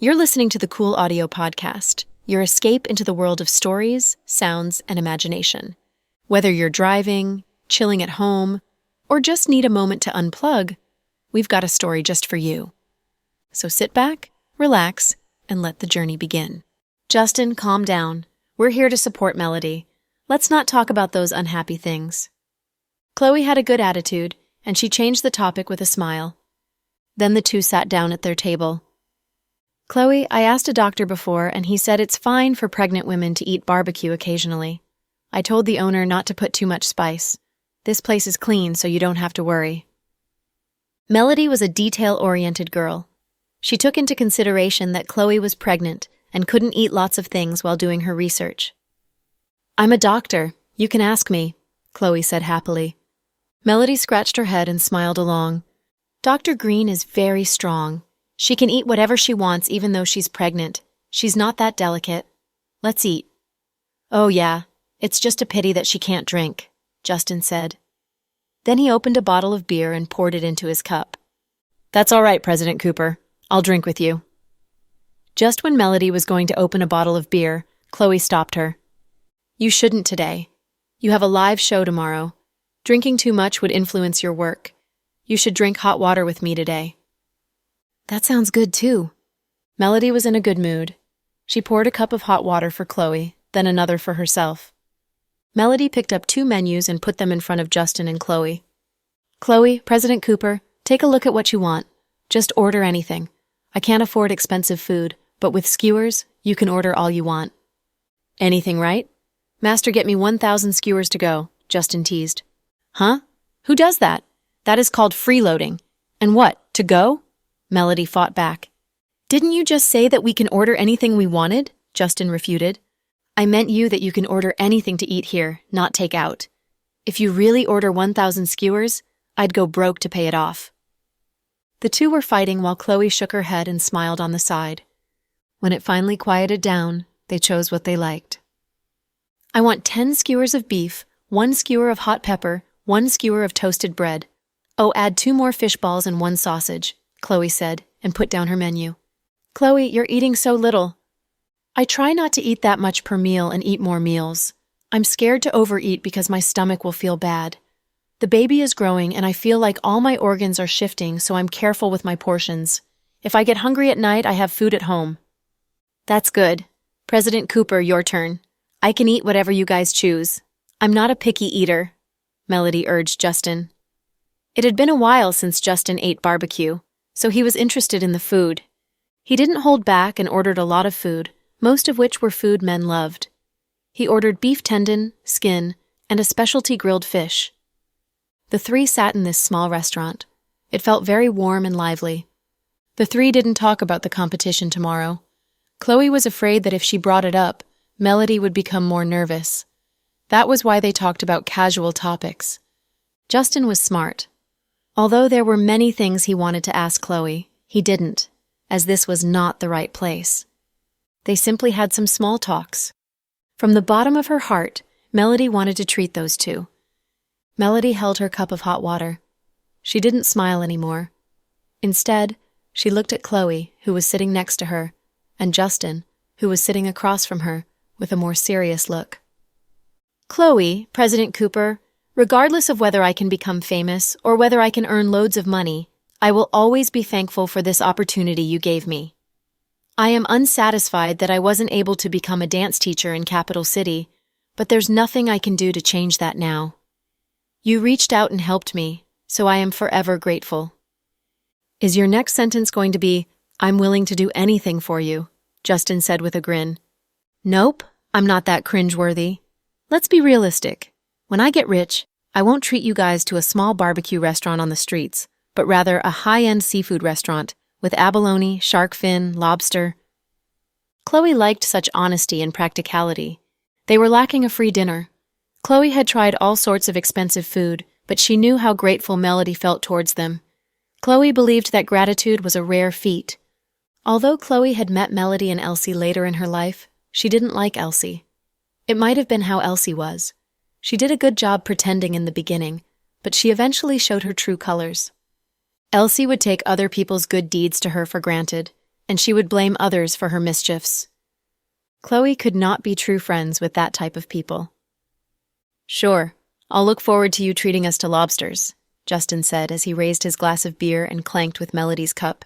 You're listening to the Cool Audio Podcast, your escape into the world of stories, sounds, and imagination. Whether you're driving, chilling at home, or just need a moment to unplug, we've got a story just for you. So sit back, relax, and let the journey begin. Justin, calm down. We're here to support Melody. Let's not talk about those unhappy things. Chloe had a good attitude, and she changed the topic with a smile. Then the two sat down at their table. Chloe, I asked a doctor before, and he said it's fine for pregnant women to eat barbecue occasionally. I told the owner not to put too much spice. This place is clean, so you don't have to worry. Melody was a detail-oriented girl. She took into consideration that Chloe was pregnant and couldn't eat lots of things while doing her research. I'm a doctor. You can ask me, Chloe said happily. Melody scratched her head and smiled along. Dr. Green is very strong. She can eat whatever she wants even though she's pregnant. She's not that delicate. Let's eat. Oh yeah, it's just a pity that she can't drink, Justin said. Then he opened a bottle of beer and poured it into his cup. That's all right, President Cooper. I'll drink with you. Just when Melody was going to open a bottle of beer, Chloe stopped her. You shouldn't today. You have a live show tomorrow. Drinking too much would influence your work. You should drink hot water with me today. That sounds good too. Melody was in a good mood. She poured a cup of hot water for Chloe, then another for herself. Melody picked up 2 menus and put them in front of Justin and Chloe. Chloe, President Cooper, take a look at what you want. Just order anything. I can't afford expensive food, but with skewers, you can order all you want. Anything, right? Master, get me 1,000 skewers to go, Justin teased. Huh? Who does that? That is called freeloading. And what, to go? Melody fought back. Didn't you just say that we can order anything we wanted? Justin refuted. I meant that you can order anything to eat here, not take out. If you really order 1,000 skewers, I'd go broke to pay it off. The two were fighting while Chloe shook her head and smiled on the side. When it finally quieted down, they chose what they liked. I want 10 skewers of beef, 1 skewer of hot pepper, 1 skewer of toasted bread. Oh, add 2 more fish balls and 1 sausage, Chloe said, and put down her menu. Chloe, you're eating so little. I try not to eat that much per meal and eat more meals. I'm scared to overeat because my stomach will feel bad. The baby is growing and I feel like all my organs are shifting, so I'm careful with my portions. If I get hungry at night, I have food at home. That's good. President Cooper, your turn. I can eat whatever you guys choose. I'm not a picky eater, Melody urged Justin. It had been a while since Justin ate barbecue, so he was interested in the food. He didn't hold back and ordered a lot of food, most of which were food men loved. He ordered beef tendon, skin, and a specialty grilled fish. The 3 sat in this small restaurant. It felt very warm and lively. The 3 didn't talk about the competition tomorrow. Chloe was afraid that if she brought it up, Melody would become more nervous. That was why they talked about casual topics. Justin was smart. Although there were many things he wanted to ask Chloe, he didn't, as this was not the right place. They simply had some small talks. From the bottom of her heart, Melody wanted to treat those 2. Melody held her cup of hot water. She didn't smile anymore. Instead, she looked at Chloe, who was sitting next to her, and Justin, who was sitting across from her, with a more serious look. Chloe, President Cooper, regardless of whether I can become famous or whether I can earn loads of money, I will always be thankful for this opportunity you gave me. I am unsatisfied that I wasn't able to become a dance teacher in Capital City, but there's nothing I can do to change that now. You reached out and helped me, so I am forever grateful. Is your next sentence going to be, I'm willing to do anything for you, Justin said with a grin. Nope, I'm not that cringeworthy. Let's be realistic. When I get rich, I won't treat you guys to a small barbecue restaurant on the streets, but rather a high-end seafood restaurant with abalone, shark fin, lobster. Chloe liked such honesty and practicality. They were lacking a free dinner. Chloe had tried all sorts of expensive food, but she knew how grateful Melody felt towards them. Chloe believed that gratitude was a rare feat. Although Chloe had met Melody and Elsie later in her life, she didn't like Elsie. It might have been how Elsie was. She did a good job pretending in the beginning, but she eventually showed her true colors. Elsie would take other people's good deeds to her for granted, and she would blame others for her mischiefs. Chloe could not be true friends with that type of people. "Sure, I'll look forward to you treating us to lobsters," Justin said as he raised his glass of beer and clanked with Melody's cup.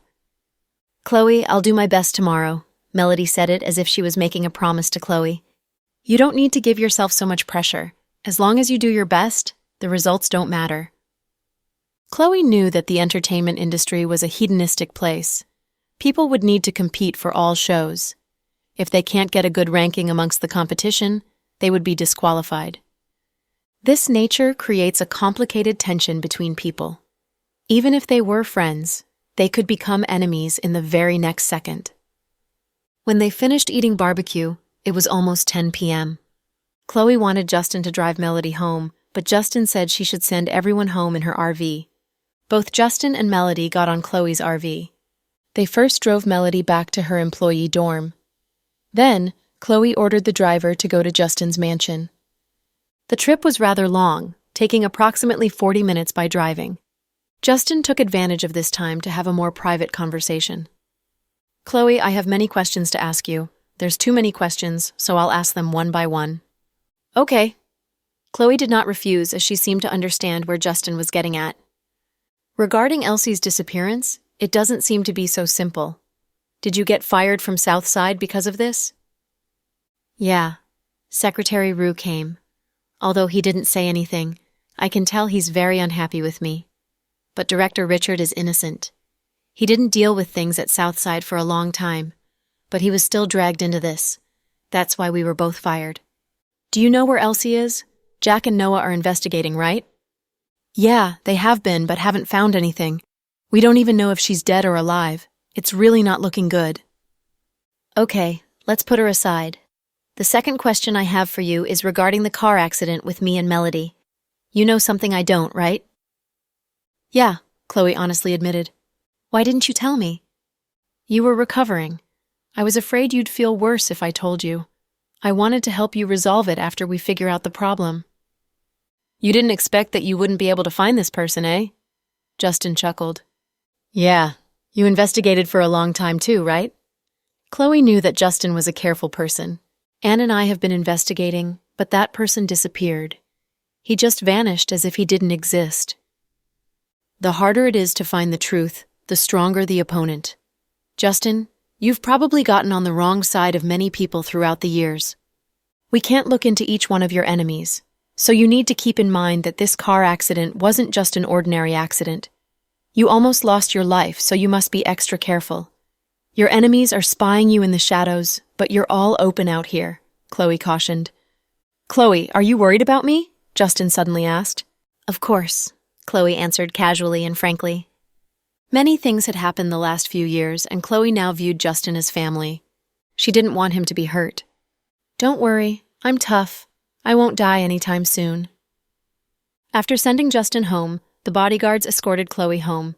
"Chloe, I'll do my best tomorrow," Melody said it as if she was making a promise to Chloe. "You don't need to give yourself so much pressure. As long as you do your best, the results don't matter." Chloe knew that the entertainment industry was a hedonistic place. People would need to compete for all shows. If they can't get a good ranking amongst the competition, they would be disqualified. This nature creates a complicated tension between people. Even if they were friends, they could become enemies in the very next second. When they finished eating barbecue, it was almost 10 p.m. Chloe wanted Justin to drive Melody home, but Justin said she should send everyone home in her RV. Both Justin and Melody got on Chloe's RV. They first drove Melody back to her employee dorm. Then, Chloe ordered the driver to go to Justin's mansion. The trip was rather long, taking approximately 40 minutes by driving. Justin took advantage of this time to have a more private conversation. "Chloe, I have many questions to ask you. There's too many questions, so I'll ask them one by one." "Okay." Chloe did not refuse as she seemed to understand where Justin was getting at. "Regarding Elsie's disappearance, it doesn't seem to be so simple. Did you get fired from Southside because of this?" "Yeah. Secretary Rue came. Although he didn't say anything, I can tell he's very unhappy with me. But Director Richard is innocent. He didn't deal with things at Southside for a long time, but he was still dragged into this. That's why we were both fired." "Do you know where Elsie is? Jack and Noah are investigating, right?" "Yeah, they have been, but haven't found anything. We don't even know if she's dead or alive. It's really not looking good." "Okay, let's put her aside. The second question I have for you is regarding the car accident with me and Melody. You know something I don't, right?" "Yeah," Chloe honestly admitted. "Why didn't you tell me?" "You were recovering. I was afraid you'd feel worse if I told you. I wanted to help you resolve it after we figure out the problem." "You didn't expect that you wouldn't be able to find this person, eh?" Justin chuckled. "Yeah, you investigated for a long time too, right?" Chloe knew that Justin was a careful person. "Anne and I have been investigating, but that person disappeared. He just vanished as if he didn't exist." The harder it is to find the truth, the stronger the opponent. Justin, you've probably gotten on the wrong side of many people throughout the years. We can't look into each one of your enemies, so you need to keep in mind that this car accident wasn't just an ordinary accident. You almost lost your life, so you must be extra careful. Your enemies are spying you in the shadows, but you're all open out here, Chloe cautioned. "Chloe, are you worried about me?" Justin suddenly asked. "Of course," Chloe answered casually and frankly. Many things had happened the last few years, and Chloe now viewed Justin as family. She didn't want him to be hurt. "Don't worry, I'm tough. I won't die anytime soon." After sending Justin home, the bodyguards escorted Chloe home.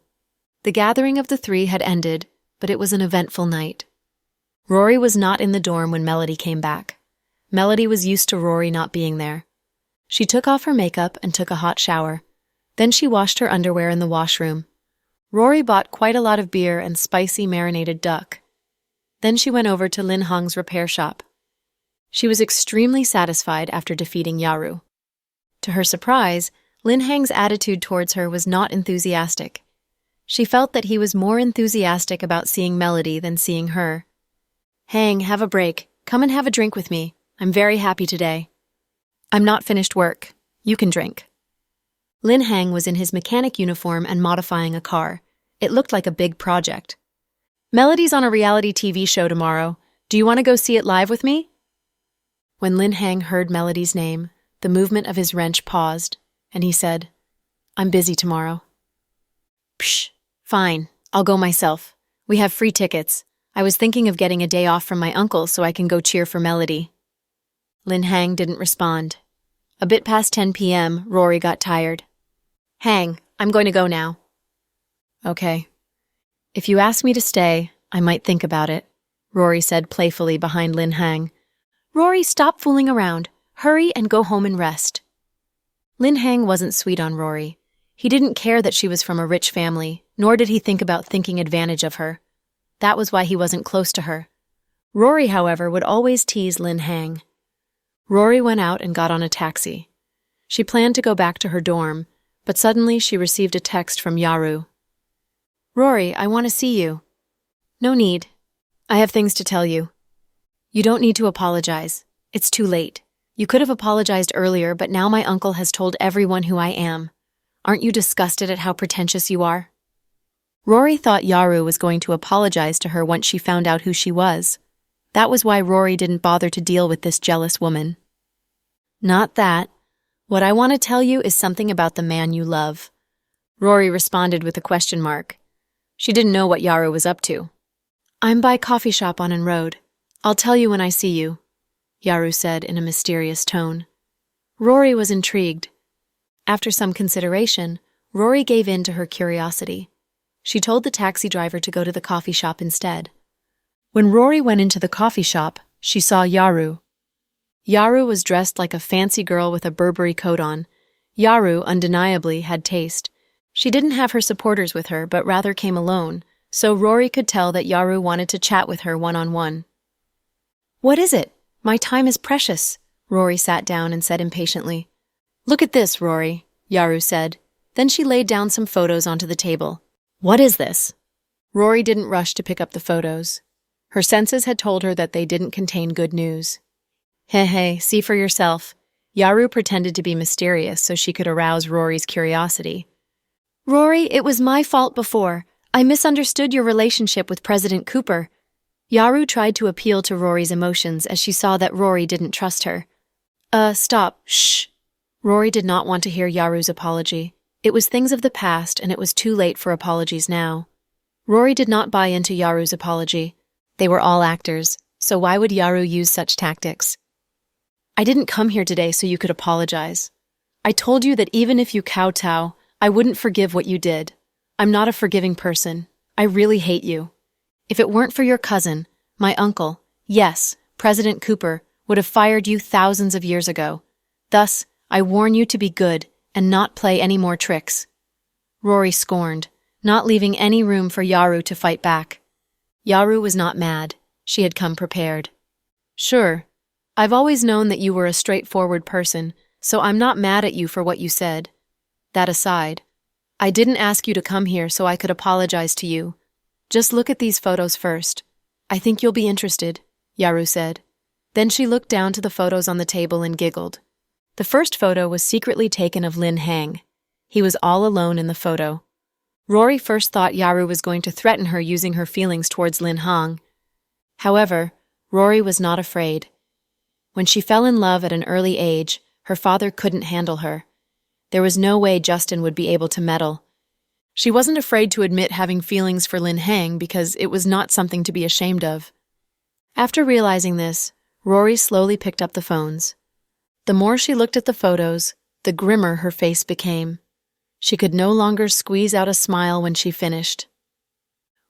The gathering of the three had ended, but it was an eventful night. Rory was not in the dorm when Melody came back. Melody was used to Rory not being there. She took off her makeup and took a hot shower. Then she washed her underwear in the washroom. Rory bought quite a lot of beer and spicy marinated duck. Then she went over to Lin Hong's repair shop. She was extremely satisfied after defeating Yaru. To her surprise, Lin Hong's attitude towards her was not enthusiastic. She felt that he was more enthusiastic about seeing Melody than seeing her. "Hang, have a break. Come and have a drink with me. I'm very happy today." "I'm not finished work. You can drink." Lin Hong was in his mechanic uniform and modifying a car. It looked like a big project. "Melody's on a reality TV show tomorrow. Do you want to go see it live with me?" When Lin Hong heard Melody's name, the movement of his wrench paused, and he said, "I'm busy tomorrow." "Psh, fine. I'll go myself. We have free tickets. I was thinking of getting a day off from my uncle so I can go cheer for Melody." Lin Hong didn't respond. A bit past 10 p.m., Rory got tired. "Hang, I'm going to go now." "Okay. If you ask me to stay, I might think about it," Rory said playfully behind Lin Hong. "Rory, stop fooling around. Hurry and go home and rest." Lin Hong wasn't sweet on Rory. He didn't care that she was from a rich family, nor did he think about taking advantage of her. That was why he wasn't close to her. Rory, however, would always tease Lin Hang. Rory went out and got on a taxi. She planned to go back to her dorm, but suddenly she received a text from Yaru. "Rory, I want to see you." "No need. I have things to tell you." "You don't need to apologize. It's too late. You could have apologized earlier, but now my uncle has told everyone who I am. Aren't you disgusted at how pretentious you are?" Rory thought Yaru was going to apologize to her once she found out who she was. That was why Rory didn't bother to deal with this jealous woman. "Not that. What I want to tell you is something about the man you love." Rory responded with a question mark. She didn't know what Yaru was up to. "I'm by coffee shop on An Road. I'll tell you when I see you," Yaru said in a mysterious tone. Rory was intrigued. After some consideration, Rory gave in to her curiosity. She told the taxi driver to go to the coffee shop instead. When Rory went into the coffee shop, she saw Yaru. Yaru was dressed like a fancy girl with a Burberry coat on. Yaru, undeniably, had taste. She didn't have her supporters with her, but rather came alone, so Rory could tell that Yaru wanted to chat with her one-on-one. "What is it? My time is precious," Rory sat down and said impatiently. "Look at this, Rory," Yaru said. Then she laid down some photos onto the table. "What is this?" Rory didn't rush to pick up the photos. Her senses had told her that they didn't contain good news. Hey, see for yourself." Yaru pretended to be mysterious so she could arouse Rory's curiosity. "Rory, it was my fault before. I misunderstood your relationship with President Cooper." Yaru tried to appeal to Rory's emotions as she saw that Rory didn't trust her. Stop, shh." Rory did not want to hear Yaru's apology. It was things of the past, and it was too late for apologies now. Rory did not buy into Yaru's apology. They were all actors, so why would Yaru use such tactics? "I didn't come here today so you could apologize. I told you that even if you kowtow, I wouldn't forgive what you did. I'm not a forgiving person. I really hate you. If it weren't for your cousin, my uncle, yes, President Cooper, would have fired you thousands of years ago. Thus, I warn you to be good and not play any more tricks." Rory scorned, not leaving any room for Yaru to fight back. Yaru was not mad. She had come prepared. "Sure, I've always known that you were a straightforward person, so I'm not mad at you for what you said. That aside, I didn't ask you to come here so I could apologize to you. Just look at these photos first. I think you'll be interested," Yaru said. Then she looked down to the photos on the table and giggled. The first photo was secretly taken of Lin Hang. He was all alone in the photo. Rory first thought Yaru was going to threaten her using her feelings towards Lin Hang. However, Rory was not afraid. When she fell in love at an early age, her father couldn't handle her. There was no way Justin would be able to meddle. She wasn't afraid to admit having feelings for Lin Hang because it was not something to be ashamed of. After realizing this, Rory slowly picked up the phones. The more she looked at the photos, the grimmer her face became. She could no longer squeeze out a smile when she finished.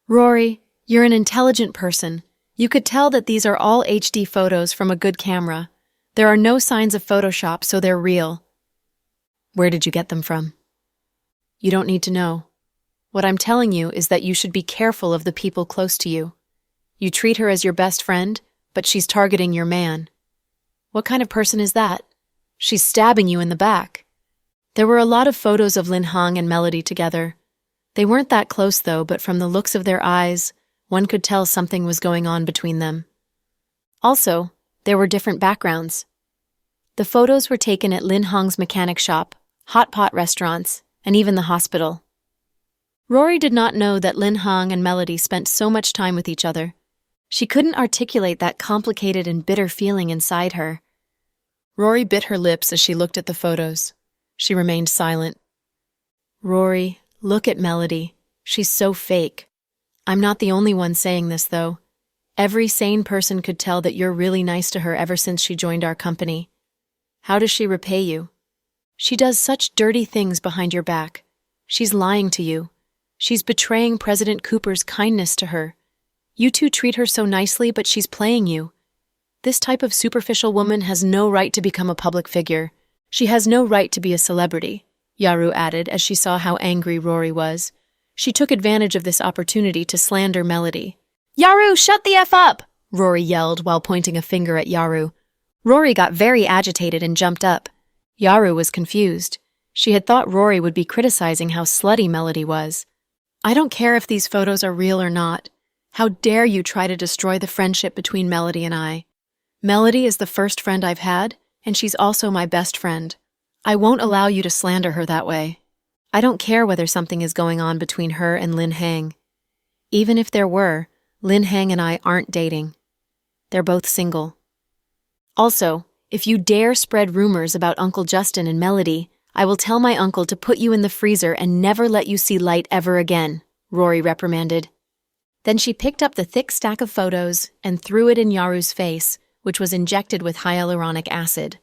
"Rory, you're an intelligent person. You could tell that these are all HD photos from a good camera. There are no signs of Photoshop, so they're real." "Where did you get them from?" "You don't need to know. What I'm telling you is that you should be careful of the people close to you. You treat her as your best friend, but she's targeting your man." "What kind of person is that?" "She's stabbing you in the back." There were a lot of photos of Lin Hang and Melody together. They weren't that close though, but from the looks of their eyes, one could tell something was going on between them. Also, there were different backgrounds. The photos were taken at Lin Hang's mechanic shop, hot pot restaurants, and even the hospital. Rory did not know that Lin Hang and Melody spent so much time with each other. She couldn't articulate that complicated and bitter feeling inside her. Rory bit her lips as she looked at the photos. She remained silent. "Rory, look at Melody. She's so fake. I'm not the only one saying this, though. Every sane person could tell that you're really nice to her ever since she joined our company. How does she repay you? She does such dirty things behind your back. She's lying to you. She's betraying President Cooper's kindness to her. You two treat her so nicely, but she's playing you. This type of superficial woman has no right to become a public figure. She has no right to be a celebrity," Yaru added as she saw how angry Rory was. She took advantage of this opportunity to slander Melody. "Yaru, shut the F up!" Rory yelled while pointing a finger at Yaru. Rory got very agitated and jumped up. Yaru was confused. She had thought Rory would be criticizing how slutty Melody was. "I don't care if these photos are real or not. How dare you try to destroy the friendship between Melody and I? Melody is the first friend I've had, and she's also my best friend. I won't allow you to slander her that way. I don't care whether something is going on between her and Lin Hang. Even if there were, Lin Hang and I aren't dating. They're both single. Also, if you dare spread rumors about Uncle Justin and Melody, I will tell my uncle to put you in the freezer and never let you see light ever again," Rory reprimanded. Then she picked up the thick stack of photos and threw it in Yaru's face, which was injected with hyaluronic acid.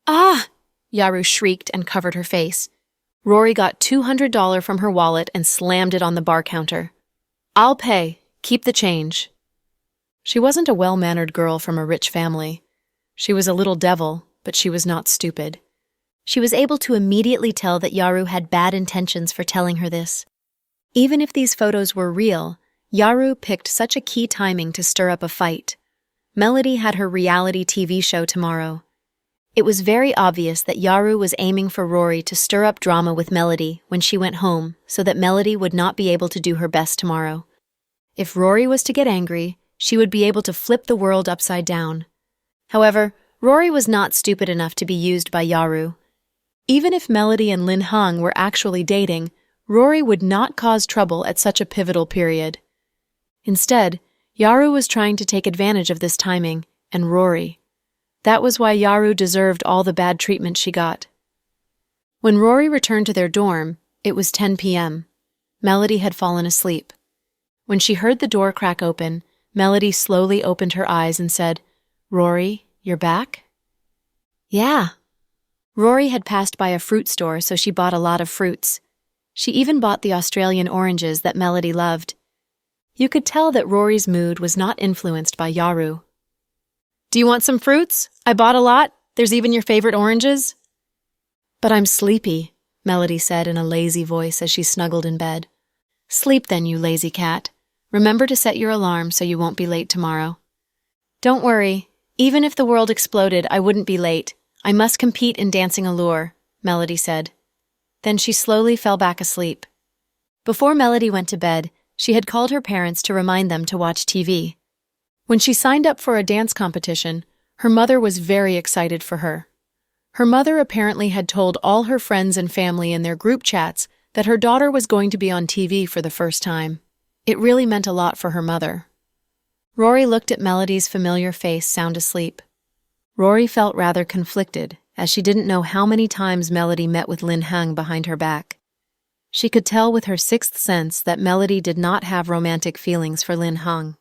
"Ah!" Yaru shrieked and covered her face. Rory got $200 from her wallet and slammed it on the bar counter. "I'll pay. Keep the change." She wasn't a well-mannered girl from a rich family. She was a little devil, but she was not stupid. She was able to immediately tell that Yaru had bad intentions for telling her this. Even if these photos were real, Yaru picked such a key timing to stir up a fight. Melody had her reality TV show tomorrow. It was very obvious that Yaru was aiming for Rory to stir up drama with Melody when she went home so that Melody would not be able to do her best tomorrow. If Rory was to get angry, she would be able to flip the world upside down. However, Rory was not stupid enough to be used by Yaru. Even if Melody and Lin Hang were actually dating, Rory would not cause trouble at such a pivotal period. Instead, Yaru was trying to take advantage of this timing, and Rory. That was why Yaru deserved all the bad treatment she got. When Rory returned to their dorm, it was 10 p.m. Melody had fallen asleep. When she heard the door crack open, Melody slowly opened her eyes and said, "Rory, you're back?" "Yeah." Rory had passed by a fruit store, so she bought a lot of fruits. She even bought the Australian oranges that Melody loved. You could tell that Rory's mood was not influenced by Yaru. "Do you want some fruits? I bought a lot. There's even your favorite oranges." "But I'm sleepy," Melody said in a lazy voice as she snuggled in bed. "Sleep then, you lazy cat. Remember to set your alarm so you won't be late tomorrow." "Don't worry. Even if the world exploded, I wouldn't be late. I must compete in dancing allure," Melody said. Then she slowly fell back asleep. Before Melody went to bed, she had called her parents to remind them to watch TV. When she signed up for a dance competition, her mother was very excited for her. Her mother apparently had told all her friends and family in their group chats that her daughter was going to be on TV for the first time. It really meant a lot for her mother. Rory looked at Melody's familiar face sound asleep. Rory felt rather conflicted, as she didn't know how many times Melody met with Lin Hang behind her back. She could tell with her sixth sense that Melody did not have romantic feelings for Lin Hang.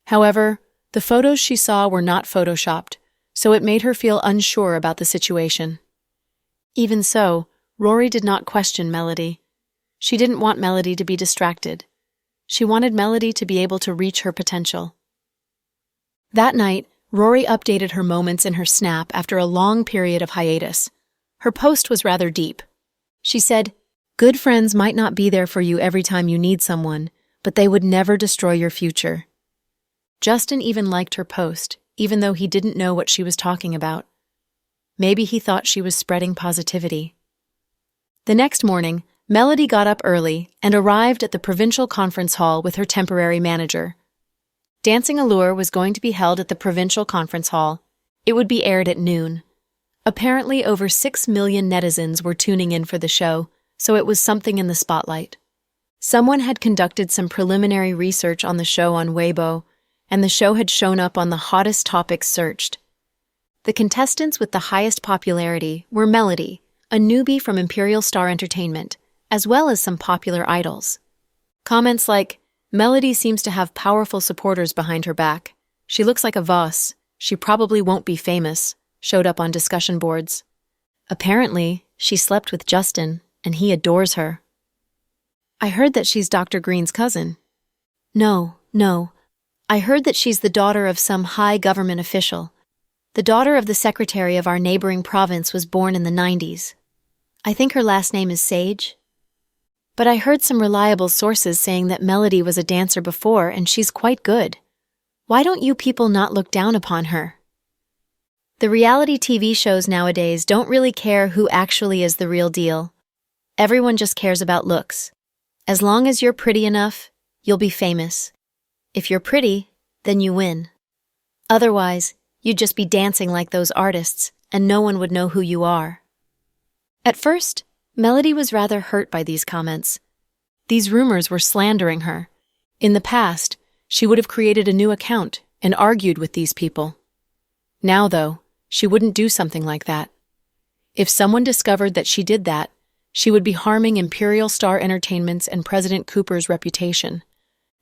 However, the photos she saw were not photoshopped, so it made her feel unsure about the situation. Even so, Rory did not question Melody. She didn't want Melody to be distracted. She wanted Melody to be able to reach her potential. That night, Rory updated her moments in her Snap after a long period of hiatus. Her post was rather deep. She said, "Good friends might not be there for you every time you need someone, but they would never destroy your future." Justin even liked her post, even though he didn't know what she was talking about. Maybe he thought she was spreading positivity. The next morning, Melody got up early and arrived at the provincial conference hall with her temporary manager. Dancing Allure was going to be held at the provincial conference hall. It would be aired at noon. Apparently, over 6 million netizens were tuning in for the show, so it was something in the spotlight. Someone had conducted some preliminary research on the show on Weibo, and the show had shown up on the hottest topics searched. The contestants with the highest popularity were Melody, a newbie from Imperial Star Entertainment, as well as some popular idols. Comments like, "Melody seems to have powerful supporters behind her back. She looks like a Voss. She probably won't be famous," showed up on discussion boards. Apparently, she slept with Justin, and he adores her. "I heard that she's Dr. Green's cousin." No. I heard that she's the daughter of some high government official. The daughter of the secretary of our neighboring province was born in the 90s. I think her last name is Sage." But I heard some reliable sources saying that Melody was a dancer before and she's quite good. Why don't you people not look down upon her? The reality TV shows nowadays don't really care who actually is the real deal. Everyone just cares about looks. As long as you're pretty enough, you'll be famous. If you're pretty, then you win. Otherwise, you'd just be dancing like those artists, and no one would know who you are. At first, Melody was rather hurt by these comments. These rumors were slandering her. In the past, she would have created a new account and argued with these people. Now, though, she wouldn't do something like that. If someone discovered that she did that, she would be harming Imperial Star Entertainment's and President Cooper's reputation.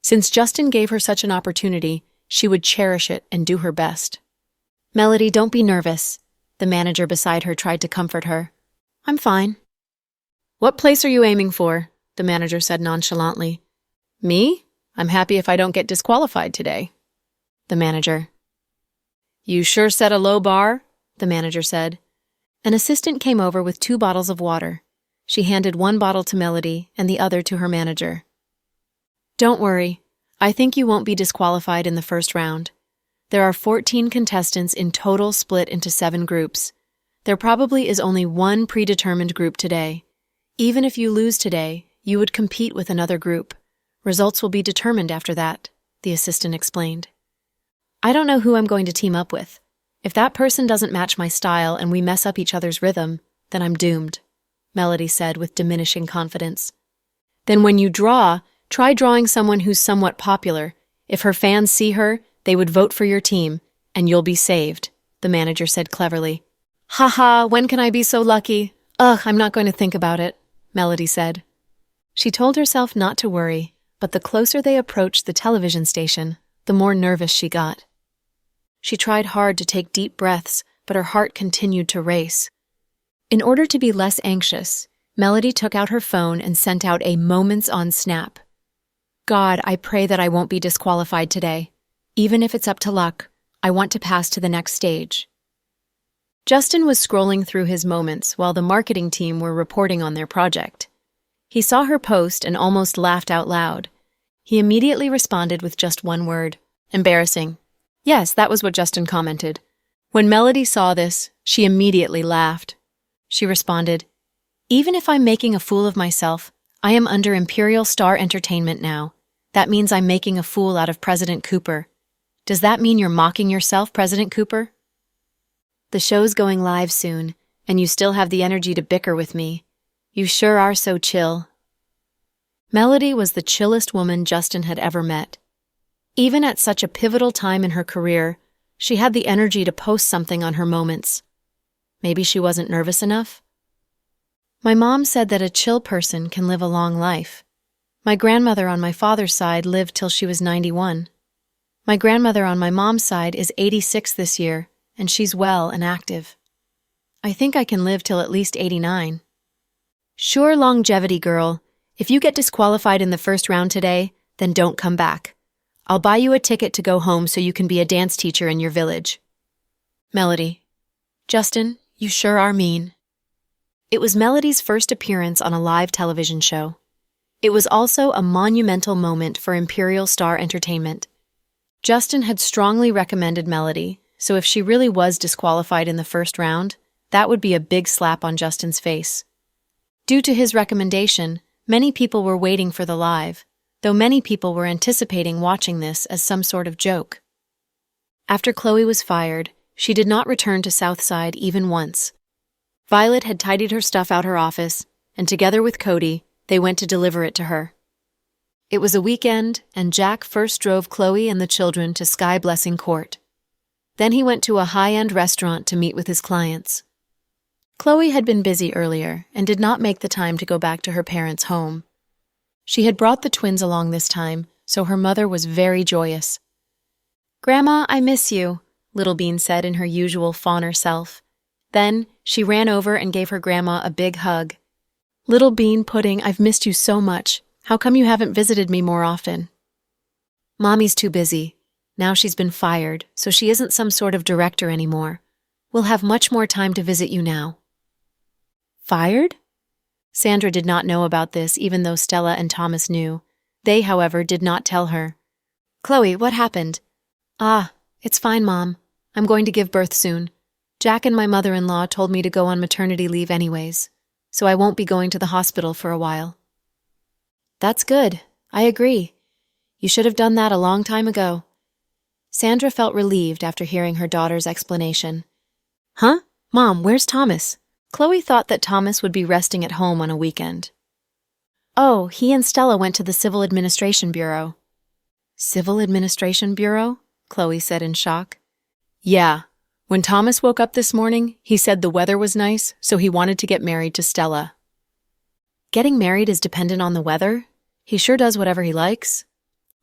Since Justin gave her such an opportunity, she would cherish it and do her best. "Melody, don't be nervous," the manager beside her tried to comfort her. "I'm fine." "What place are you aiming for?" the manager said nonchalantly. "Me? I'm happy if I don't get disqualified today." The manager. "You sure set a low bar?" the manager said. An assistant came over with 2 bottles of water. She handed one bottle to Melody and the other to her manager. "Don't worry. I think you won't be disqualified in the first round. There are 14 contestants in total split into 7 groups. There probably is only one predetermined group today. Even if you lose today, you would compete with another group. Results will be determined after that," the assistant explained. "I don't know who I'm going to team up with. If that person doesn't match my style and we mess up each other's rhythm, then I'm doomed," Melody said with diminishing confidence. "Then when you draw, try drawing someone who's somewhat popular. If her fans see her, they would vote for your team, and you'll be saved," the manager said cleverly. "Ha, when can I be so lucky? Ugh, I'm not going to think about it," Melody said. She told herself not to worry, but the closer they approached the television station, the more nervous she got. She tried hard to take deep breaths, but her heart continued to race. In order to be less anxious, Melody took out her phone and sent out a moments-on snap. "God, I pray that I won't be disqualified today. Even if it's up to luck, I want to pass to the next stage." Justin was scrolling through his moments while the marketing team were reporting on their project. He saw her post and almost laughed out loud. He immediately responded with just one word: "Embarrassing." Yes, that was what Justin commented. When Melody saw this, she immediately laughed. She responded, "Even if I'm making a fool of myself, I am under Imperial Star Entertainment now. That means I'm making a fool out of President Cooper. Does that mean you're mocking yourself, President Cooper?" "The show's going live soon, and you still have the energy to bicker with me. You sure are so chill." Melody was the chillest woman Justin had ever met. Even at such a pivotal time in her career, she had the energy to post something on her moments. Maybe she wasn't nervous enough? "My mom said that a chill person can live a long life. My grandmother on my father's side lived till she was 91. My grandmother on my mom's side is 86 this year, and she's well and active. I think I can live till at least 89. Sure longevity, girl. If you get disqualified in the first round today, then don't come back. I'll buy you a ticket to go home so you can be a dance teacher in your village." Melody. "Justin, you sure are mean." It was Melody's first appearance on a live television show. It was also a monumental moment for Imperial Star Entertainment. Justin had strongly recommended Melody, so if she really was disqualified in the first round, that would be a big slap on Justin's face. Due to his recommendation, many people were waiting for the live, though many people were anticipating watching this as some sort of joke. After Chloe was fired, she did not return to Southside even once. Violet had tidied her stuff out her office, and together with Cody, they went to deliver it to her. It was a weekend, and Jack first drove Chloe and the children to Sky Blessing Court. Then he went to a high-end restaurant to meet with his clients. Chloe had been busy earlier and did not make the time to go back to her parents' home. She had brought the twins along this time, so her mother was very joyous. "Grandma, I miss you," Little Bean said in her usual fawner self. Then she ran over and gave her grandma a big hug. "Little Bean Pudding, I've missed you so much. How come you haven't visited me more often?" "Mommy's too busy. Now she's been fired, so she isn't some sort of director anymore. We'll have much more time to visit you now." "Fired?" Sandra did not know about this even though Stella and Thomas knew. They, however, did not tell her. "Chloe, what happened?" "Ah, it's fine, Mom. I'm going to give birth soon. Jack and my mother-in-law told me to go on maternity leave anyways, so I won't be going to the hospital for a while." "That's good. I agree. You should have done that a long time ago." Sandra felt relieved after hearing her daughter's explanation. "Huh? Mom, where's Thomas?" Chloe thought that Thomas would be resting at home on a weekend. "Oh, he and Stella went to the Civil Administration Bureau." "Civil Administration Bureau?" Chloe said in shock. "Yeah. When Thomas woke up this morning, he said the weather was nice, so he wanted to get married to Stella." "Getting married is dependent on the weather? He sure does whatever he likes."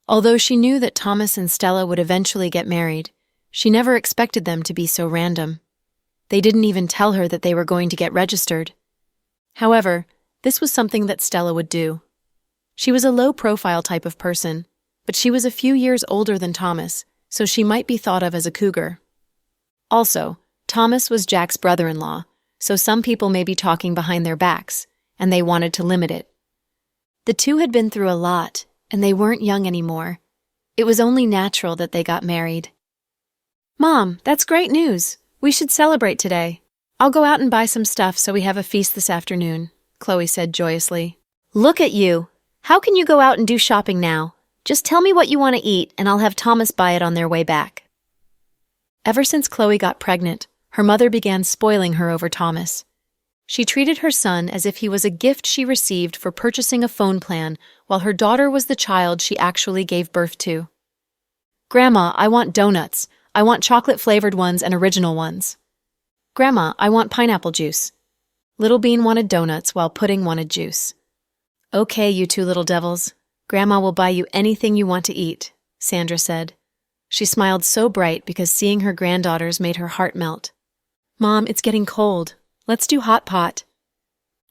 Although she knew that Thomas and Stella would eventually get married, she never expected them to be so random. They didn't even tell her that they were going to get registered. However, this was something that Stella would do. She was a low-profile type of person, but she was a few years older than Thomas, so she might be thought of as a cougar. Also, Thomas was Jack's brother-in-law, so some people may be talking behind their backs, and they wanted to limit it. The two had been through a lot, and they weren't young anymore. It was only natural that they got married. "Mom, that's great news. We should celebrate today. I'll go out and buy some stuff so we have a feast this afternoon," Chloe said joyously. "Look at you. How can you go out and do shopping now? Just tell me what you want to eat, and I'll have Thomas buy it on their way back." Ever since Chloe got pregnant, her mother began spoiling her over Thomas. She treated her son as if he was a gift she received for purchasing a phone plan, while her daughter was the child she actually gave birth to. "Grandma, I want donuts. I want chocolate-flavored ones and original ones." "Grandma, I want pineapple juice." Little Bean wanted donuts while Pudding wanted juice. "Okay, you two little devils. Grandma will buy you anything you want to eat," Sandra said. She smiled so bright because seeing her granddaughters made her heart melt. "Mom, it's getting cold. Let's do hot pot."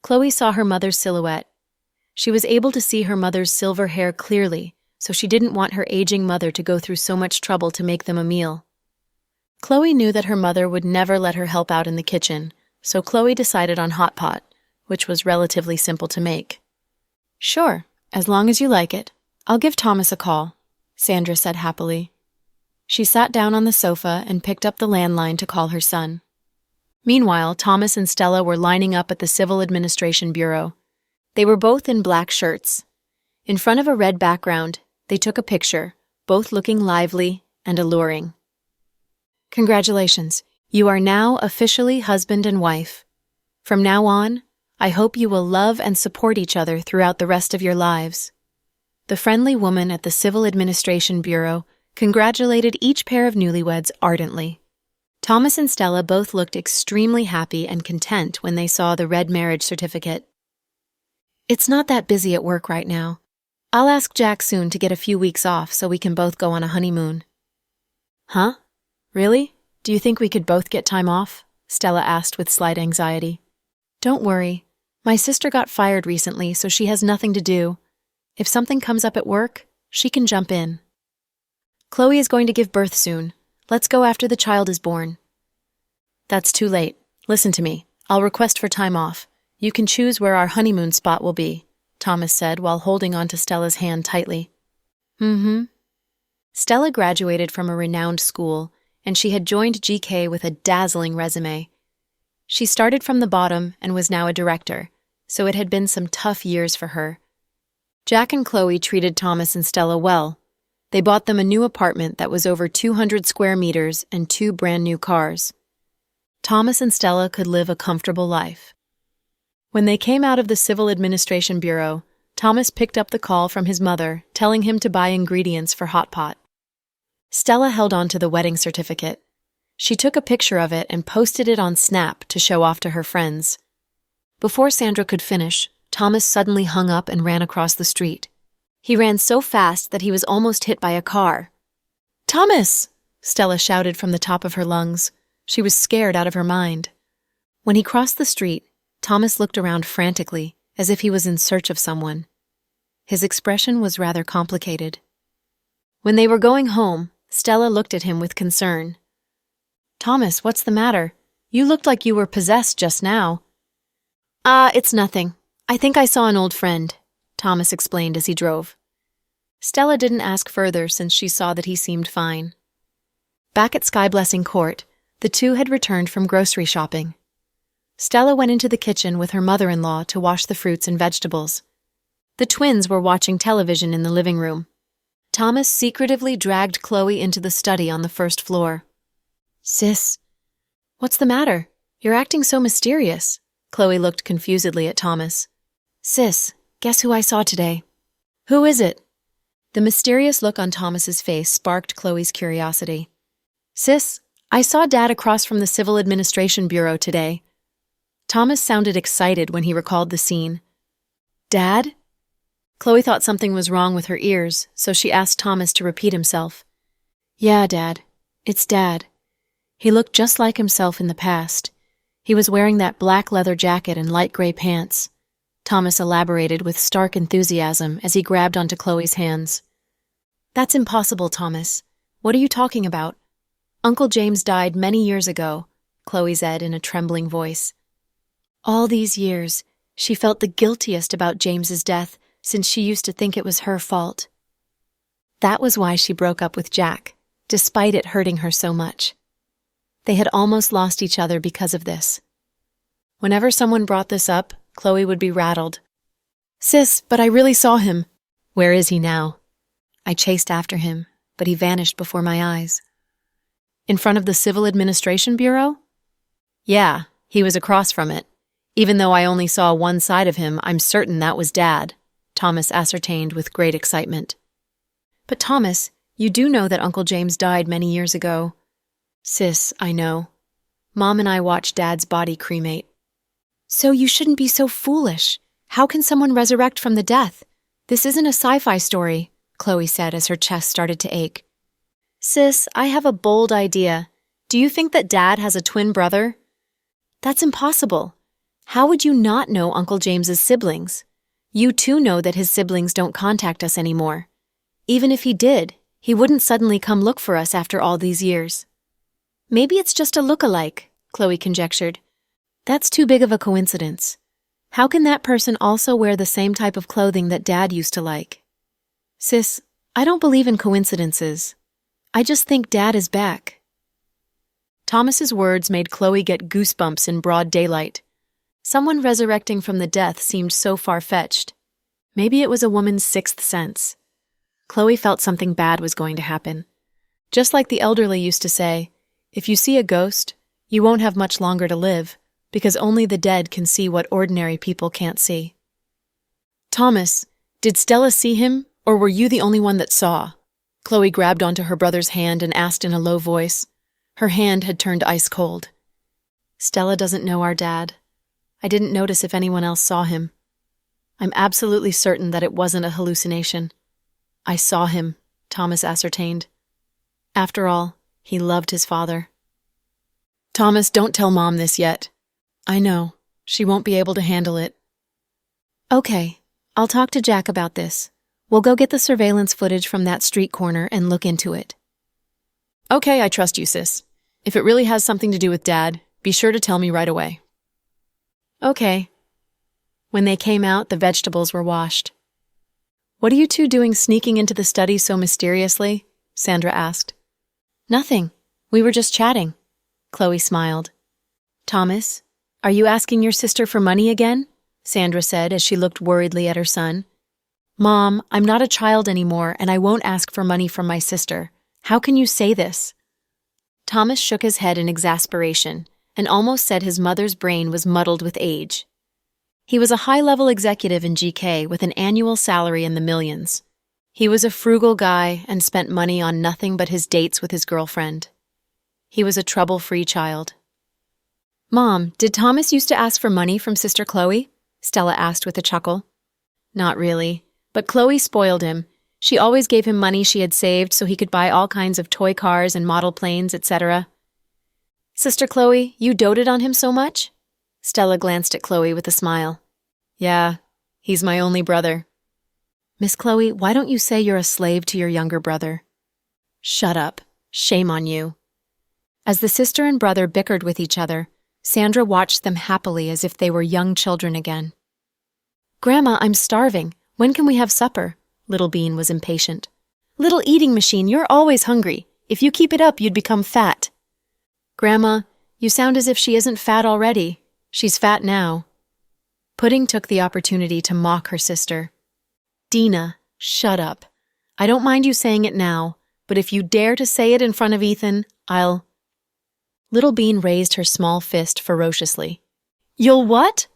Chloe saw her mother's silhouette. She was able to see her mother's silver hair clearly, so she didn't want her aging mother to go through so much trouble to make them a meal. Chloe knew that her mother would never let her help out in the kitchen, so Chloe decided on hot pot, which was relatively simple to make. "Sure, as long as you like it. I'll give Thomas a call," Sandra said happily. She sat down on the sofa and picked up the landline to call her son. Meanwhile, Thomas and Stella were lining up at the Civil Administration Bureau. They were both in black shirts. In front of a red background, they took a picture, both looking lively and alluring. "Congratulations, you are now officially husband and wife. From now on, I hope you will love and support each other throughout the rest of your lives." The friendly woman at the Civil Administration Bureau congratulated each pair of newlyweds ardently. Thomas and Stella both looked extremely happy and content when they saw the red marriage certificate. "It's not that busy at work right now. I'll ask Jack soon to get a few weeks off so we can both go on a honeymoon." "Huh? Really? Do you think we could both get time off?" Stella asked with slight anxiety. "Don't worry. My sister got fired recently, so she has nothing to do. If something comes up at work, she can jump in." "Chloe is going to give birth soon. Let's go after the child is born." "That's too late. Listen to me. I'll request for time off. You can choose where our honeymoon spot will be," Thomas said while holding onto Stella's hand tightly. Stella graduated from a renowned school, and she had joined GK with a dazzling resume. She started from the bottom and was now a director, so it had been some tough years for her. Jack and Chloe treated Thomas and Stella well. They bought them a new apartment that was over 200 square meters and 2 brand new cars. Thomas and Stella could live a comfortable life. When they came out of the Civil Administration Bureau, Thomas picked up the call from his mother, telling him to buy ingredients for hot pot. Stella held on to the wedding certificate. She took a picture of it and posted it on Snap to show off to her friends. Before Sandra could finish, Thomas suddenly hung up and ran across the street. He ran so fast that he was almost hit by a car. "Thomas!" Stella shouted from the top of her lungs. She was scared out of her mind. When he crossed the street, Thomas looked around frantically, as if he was in search of someone. His expression was rather complicated. When they were going home, Stella looked at him with concern. "Thomas, what's the matter? You looked like you were possessed just now." It's nothing. I think I saw an old friend, Thomas explained as he drove. Stella didn't ask further since she saw that he seemed fine. Back at Sky Blessing Court, the two had returned from grocery shopping. Stella went into the kitchen with her mother-in-law to wash the fruits and vegetables. The twins were watching television in the living room. Thomas secretively dragged Chloe into the study on the first floor. Sis, what's the matter? You're acting so mysterious. Chloe looked confusedly at Thomas. Sis, guess who I saw today? Who is it? The mysterious look on Thomas's face sparked Chloe's curiosity. Sis, I saw Dad across from the Civil Administration Bureau today. Thomas sounded excited when he recalled the scene. Dad? Chloe thought something was wrong with her ears, so she asked Thomas to repeat himself. Yeah, Dad. It's Dad. He looked just like himself in the past. He was wearing that black leather jacket and light gray pants. Thomas elaborated with stark enthusiasm as he grabbed onto Chloe's hands. That's impossible, Thomas. What are you talking about? Uncle James died many years ago, Chloe said in a trembling voice. All these years, she felt the guiltiest about James's death since she used to think it was her fault. That was why she broke up with Jack, despite it hurting her so much. They had almost lost each other because of this. Whenever someone brought this up, Chloe would be rattled. Sis, but I really saw him. Where is he now? I chased after him, but he vanished before my eyes. In front of the Civil Administration Bureau? Yeah, he was across from it. Even though I only saw one side of him, I'm certain that was Dad, Thomas ascertained with great excitement. But Thomas, you do know that Uncle James died many years ago. Sis, I know. Mom and I watched Dad's body cremate. So you shouldn't be so foolish. How can someone resurrect from the death? This isn't a sci-fi story, Chloe said as her chest started to ache. Sis, I have a bold idea. Do you think that Dad has a twin brother? That's impossible. How would you not know Uncle James's siblings? You too know that his siblings don't contact us anymore. Even if he did, he wouldn't suddenly come look for us after all these years. Maybe it's just a look-alike, Chloe conjectured. That's too big of a coincidence. How can that person also wear the same type of clothing that Dad used to like? Sis, I don't believe in coincidences. I just think Dad is back. Thomas's words made Chloe get goosebumps in broad daylight. Someone resurrecting from the death seemed so far-fetched. Maybe it was a woman's sixth sense. Chloe felt something bad was going to happen. Just like the elderly used to say, if you see a ghost, you won't have much longer to live, because only the dead can see what ordinary people can't see. Thomas, did Stella see him, or were you the only one that saw? Chloe grabbed onto her brother's hand and asked in a low voice. Her hand had turned ice cold. Stella doesn't know our dad. I didn't notice if anyone else saw him. I'm absolutely certain that it wasn't a hallucination. I saw him, Thomas ascertained. After all, he loved his father. Thomas, don't tell Mom this yet. I know. She won't be able to handle it. Okay, I'll talk to Jack about this. We'll go get the surveillance footage from that street corner and look into it. Okay, I trust you, sis. If it really has something to do with Dad, be sure to tell me right away. Okay. When they came out, the vegetables were washed. What are you two doing sneaking into the study so mysteriously? Sandra asked. Nothing. We were just chatting. Chloe smiled. Thomas, are you asking your sister for money again? Sandra said as she looked worriedly at her son. Mom, I'm not a child anymore and I won't ask for money from my sister. How can you say this? Thomas shook his head in exasperation and almost said his mother's brain was muddled with age. He was a high-level executive in GK with an annual salary in the millions. He was a frugal guy and spent money on nothing but his dates with his girlfriend. He was a trouble-free child. Mom, did Thomas used to ask for money from Sister Chloe? Stella asked with a chuckle. Not really, but Chloe spoiled him. She always gave him money she had saved so he could buy all kinds of toy cars and model planes, etc. Sister Chloe, you doted on him so much? Stella glanced at Chloe with a smile. Yeah, he's my only brother. Miss Chloe, why don't you say you're a slave to your younger brother? Shut up. Shame on you. As the sister and brother bickered with each other, Sandra watched them happily as if they were young children again. Grandma, I'm starving. When can we have supper? Little Bean was impatient. Little eating machine, you're always hungry. If you keep it up, you'd become fat. Grandma, you sound as if she isn't fat already. She's fat now. Pudding took the opportunity to mock her sister. Dina, shut up. I don't mind you saying it now, but if you dare to say it in front of Ethan, I'll... Little Bean raised her small fist ferociously. You'll what?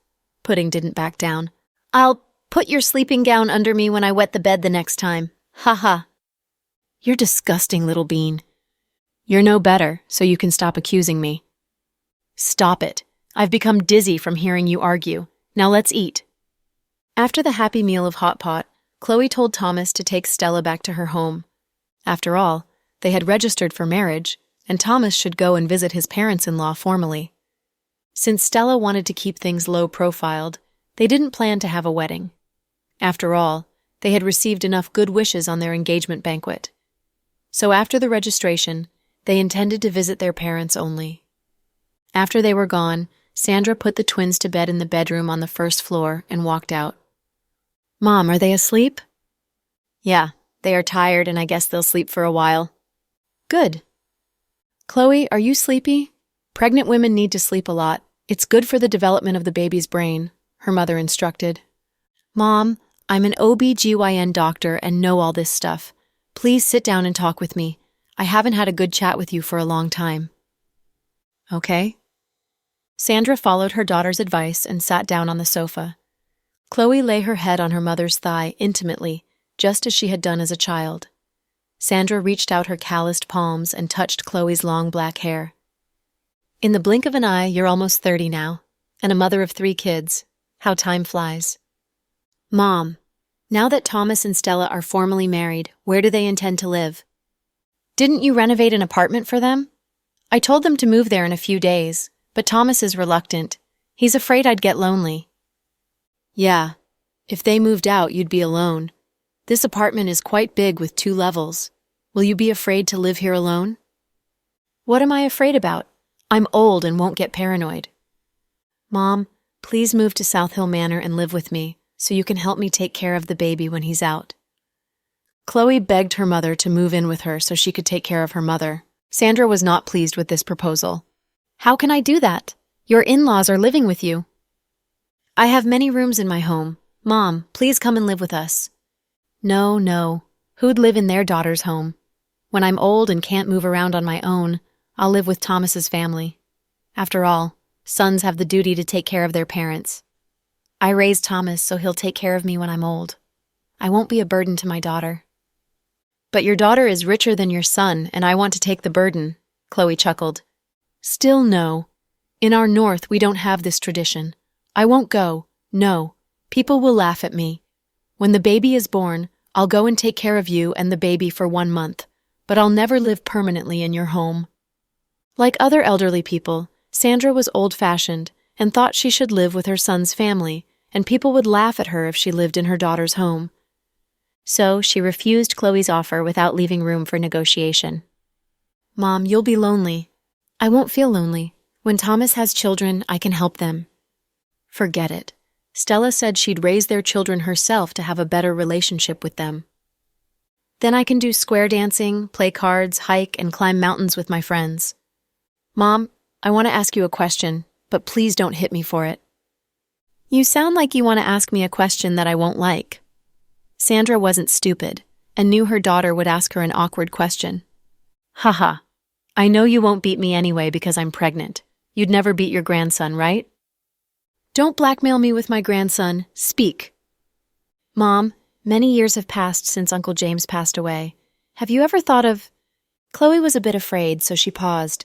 Pudding didn't back down. I'll put your sleeping gown under me when I wet the bed the next time. Ha ha. You're disgusting, Little Bean. You're no better, so you can stop accusing me. Stop it. I've become dizzy from hearing you argue. Now let's eat. After the happy meal of hot pot, Chloe told Thomas to take Stella back to her home. After all, they had registered for marriage, and Thomas should go and visit his parents-in-law formally. Since Stella wanted to keep things low-profiled, they didn't plan to have a wedding. After all, they had received enough good wishes on their engagement banquet. So after the registration, they intended to visit their parents only. After they were gone, Sandra put the twins to bed in the bedroom on the first floor and walked out. Mom, are they asleep? Yeah, they are tired and I guess they'll sleep for a while. Good. Chloe, are you sleepy? Pregnant women need to sleep a lot. It's good for the development of the baby's brain, her mother instructed. Mom, I'm an OB/GYN doctor and know all this stuff. Please sit down and talk with me. I haven't had a good chat with you for a long time. Okay. Sandra followed her daughter's advice and sat down on the sofa. Chloe lay her head on her mother's thigh intimately, just as she had done as a child. Sandra reached out her calloused palms and touched Chloe's long black hair. In the blink of an eye, you're almost 30 now, and a mother of 3 kids. How time flies. Mom, now that Thomas and Stella are formally married, where do they intend to live? Didn't you renovate an apartment for them? I told them to move there in a few days, but Thomas is reluctant. He's afraid I'd get lonely. Yeah, if they moved out, you'd be alone. This apartment is quite big with 2 levels. Will you be afraid to live here alone? What am I afraid about? I'm old and won't get paranoid. Mom, please move to South Hill Manor and live with me, so you can help me take care of the baby when he's out. Chloe begged her mother to move in with her so she could take care of her mother. Sandra was not pleased with this proposal. How can I do that? Your in-laws are living with you. I have many rooms in my home. Mom, please come and live with us. No. Who'd live in their daughter's home? When I'm old and can't move around on my own, I'll live with Thomas's family. After all, sons have the duty to take care of their parents. I raised Thomas, so he'll take care of me when I'm old. I won't be a burden to my daughter. But your daughter is richer than your son, and I want to take the burden, Chloe chuckled. Still no. In our north, we don't have this tradition. I won't go. No. People will laugh at me. When the baby is born, I'll go and take care of you and the baby for 1 month, but I'll never live permanently in your home. Like other elderly people, Sandra was old-fashioned and thought she should live with her son's family, and people would laugh at her if she lived in her daughter's home. So she refused Chloe's offer without leaving room for negotiation. Mom, you'll be lonely. I won't feel lonely. When Thomas has children, I can help them. Forget it. Stella said she'd raise their children herself to have a better relationship with them. Then I can do square dancing, play cards, hike, and climb mountains with my friends. Mom, I want to ask you a question, but please don't hit me for it. You sound like you want to ask me a question that I won't like. Sandra wasn't stupid, and knew her daughter would ask her an awkward question. Haha. I know you won't beat me anyway because I'm pregnant. You'd never beat your grandson, right? Don't blackmail me with my grandson. Speak. Mom, many years have passed since Uncle James passed away. Have you ever thought of... Chloe was a bit afraid, so she paused.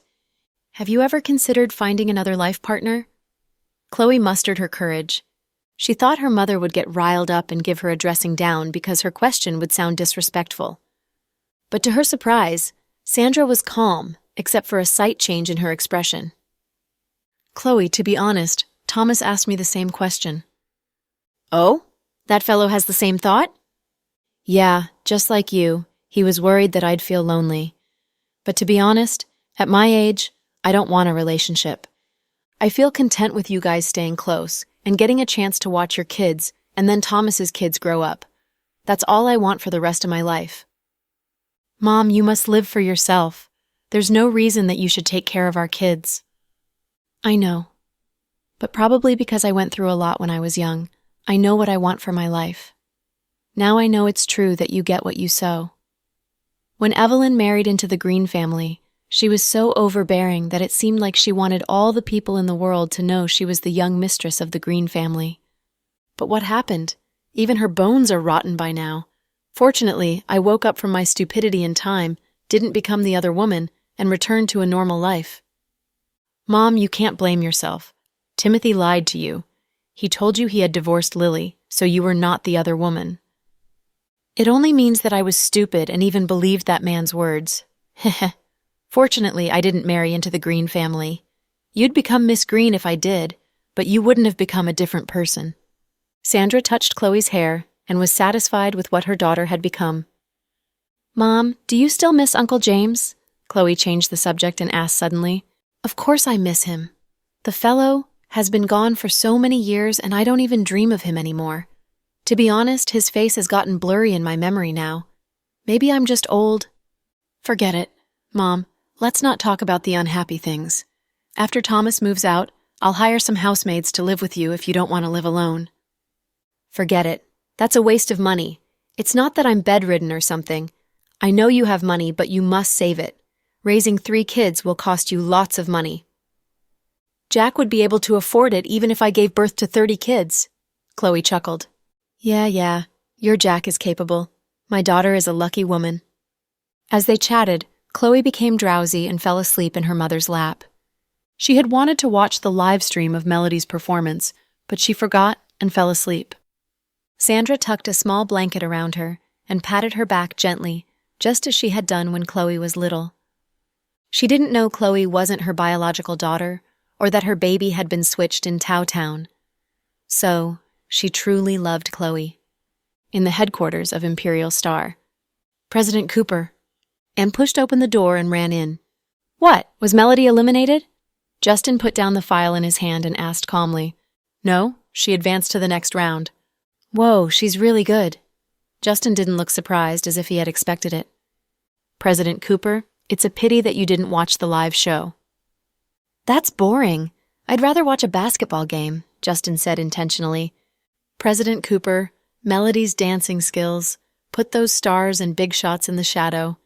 Have you ever considered finding another life partner? Chloe mustered her courage. She thought her mother would get riled up and give her a dressing down because her question would sound disrespectful. But to her surprise, Sandra was calm, except for a slight change in her expression. Chloe, to be honest, Thomas asked me the same question. Oh? That fellow has the same thought? Yeah, just like you. He was worried that I'd feel lonely. But to be honest, at my age, I don't want a relationship. I feel content with you guys staying close and getting a chance to watch your kids, and then Thomas's kids grow up. That's all I want for the rest of my life. Mom, you must live for yourself. There's no reason that you should take care of our kids. I know. But probably because I went through a lot when I was young, I know what I want for my life. Now I know it's true that you get what you sow. When Evelyn married into the Green family, she was so overbearing that it seemed like she wanted all the people in the world to know she was the young mistress of the Green family. But what happened? Even her bones are rotten by now. Fortunately, I woke up from my stupidity in time, didn't become the other woman, and returned to a normal life. Mom, you can't blame yourself. Timothy lied to you. He told you he had divorced Lily, so you were not the other woman. It only means that I was stupid and even believed that man's words. Heh. Fortunately, I didn't marry into the Green family. You'd become Miss Green if I did, but you wouldn't have become a different person. Sandra touched Chloe's hair and was satisfied with what her daughter had become. Mom, do you still miss Uncle James? Chloe changed the subject and asked suddenly. Of course I miss him. The fellow has been gone for so many years and I don't even dream of him anymore. To be honest, his face has gotten blurry in my memory now. Maybe I'm just old. Forget it. Mom, let's not talk about the unhappy things. After Thomas moves out, I'll hire some housemaids to live with you if you don't want to live alone. Forget it. That's a waste of money. It's not that I'm bedridden or something. I know you have money, but you must save it. Raising 3 kids will cost you lots of money. Jack would be able to afford it even if I gave birth to 30 kids. Chloe chuckled. Yeah, your Jack is capable. My daughter is a lucky woman. As they chatted, Chloe became drowsy and fell asleep in her mother's lap. She had wanted to watch the live stream of Melody's performance, but she forgot and fell asleep. Sandra tucked a small blanket around her and patted her back gently, just as she had done when Chloe was little. She didn't know Chloe wasn't her biological daughter, or that her baby had been switched in Towtown. So, she truly loved Chloe. In the headquarters of Imperial Star. President Cooper. Anne pushed open the door and ran in. What, was Melody eliminated? Justin put down the file in his hand and asked calmly. No, she advanced to the next round. Whoa, she's really good. Justin didn't look surprised, as if he had expected it. President Cooper, it's a pity that you didn't watch the live show. That's boring. I'd rather watch a basketball game, Justin said intentionally. President Cooper, Melody's dancing skills, put those stars and big shots in the shadow.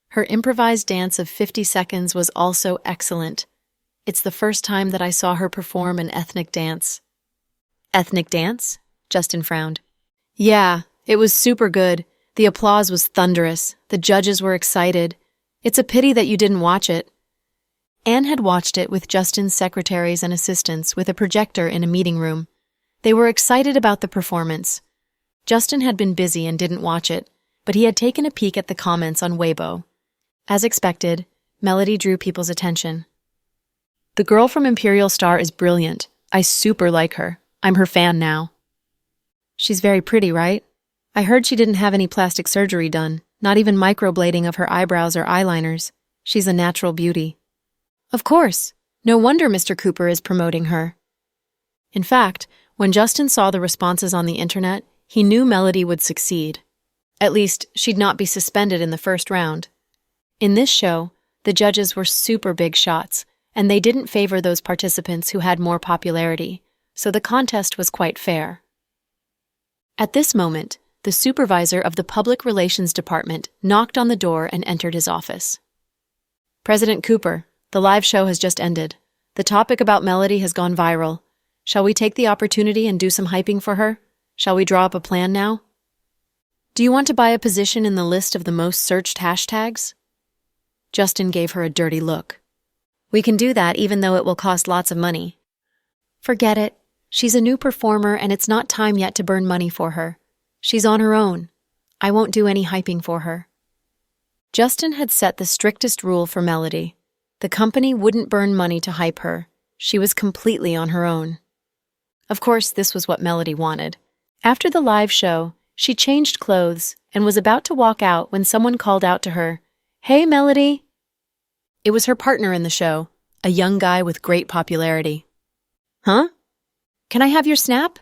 Her improvised dance of 50 seconds was also excellent. It's the first time that I saw her perform an ethnic dance. Ethnic dance? Justin frowned. Yeah, it was super good. The applause was thunderous. The judges were excited. It's a pity that you didn't watch it. Anne had watched it with Justin's secretaries and assistants with a projector in a meeting room. They were excited about the performance. Justin had been busy and didn't watch it, but he had taken a peek at the comments on Weibo. As expected, Melody drew people's attention. The girl from Imperial Star is brilliant. I super like her. I'm her fan now. She's very pretty, right? I heard she didn't have any plastic surgery done, not even microblading of her eyebrows or eyeliners. She's a natural beauty. Of course. No wonder Mr. Cooper is promoting her. In fact, when Justin saw the responses on the internet, he knew Melody would succeed. At least, she'd not be suspended in the first round. In this show, the judges were super big shots, and they didn't favor those participants who had more popularity, so the contest was quite fair. At this moment, the supervisor of the Public Relations Department knocked on the door and entered his office. President Cooper, the live show has just ended. The topic about Melody has gone viral. Shall we take the opportunity and do some hyping for her? Shall we draw up a plan now? Do you want to buy a position in the list of the most searched hashtags? Justin gave her a dirty look. We can do that even though it will cost lots of money. Forget it. She's a new performer and it's not time yet to burn money for her. She's on her own. I won't do any hyping for her. Justin had set the strictest rule for Melody. The company wouldn't burn money to hype her. She was completely on her own. Of course, this was what Melody wanted. After the live show, she changed clothes and was about to walk out when someone called out to her, "Hey, Melody!" It was her partner in the show, a young guy with great popularity. Huh? Can I have your snap?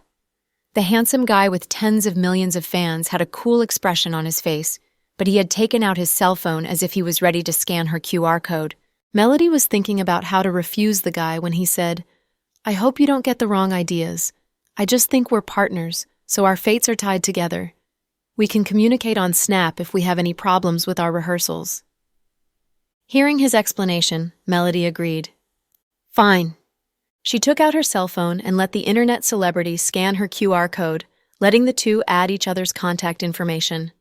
The handsome guy with tens of millions of fans had a cool expression on his face, but he had taken out his cell phone as if he was ready to scan her QR code. Melody was thinking about how to refuse the guy when he said, "I hope you don't get the wrong ideas. I just think we're partners, so our fates are tied together. We can communicate on Snap if we have any problems with our rehearsals." Hearing his explanation, Melody agreed. Fine. She took out her cell phone and let the internet celebrity scan her QR code, letting the two add each other's contact information.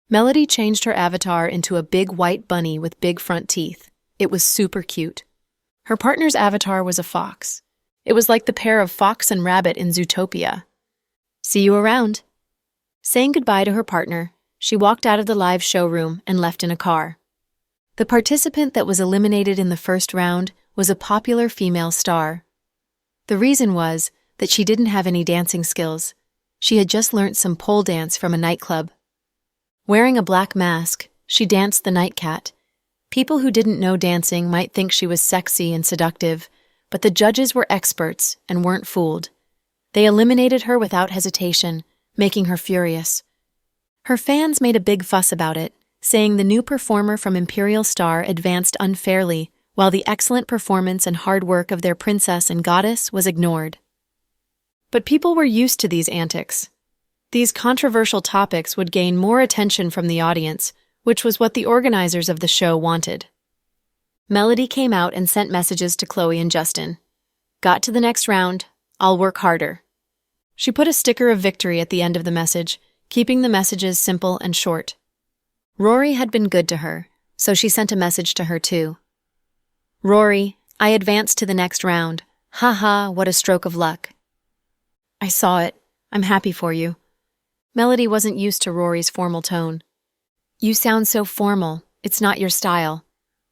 Melody changed her avatar into a big white bunny with big front teeth. It was super cute. Her partner's avatar was a fox. It was like the pair of fox and rabbit in Zootopia. See you around. Saying goodbye to her partner, she walked out of the live showroom and left in a car. The participant that was eliminated in the first round was a popular female star. The reason was that she didn't have any dancing skills. She had just learnt some pole dance from a nightclub. Wearing a black mask, she danced the night cat. People who didn't know dancing might think she was sexy and seductive, but the judges were experts and weren't fooled. They eliminated her without hesitation, making her furious. Her fans made a big fuss about it, saying the new performer from Imperial Star advanced unfairly, while the excellent performance and hard work of their princess and goddess was ignored. But people were used to these antics. These controversial topics would gain more attention from the audience, which was what the organizers of the show wanted. Melody came out and sent messages to Chloe and Justin. Got to the next round, I'll work harder. She put a sticker of victory at the end of the message, keeping the messages simple and short. Rory had been good to her, so she sent a message to her too. Rory, I advanced to the next round. Ha, what a stroke of luck. I saw it. I'm happy for you. Melody wasn't used to Rory's formal tone. You sound so formal. It's not your style.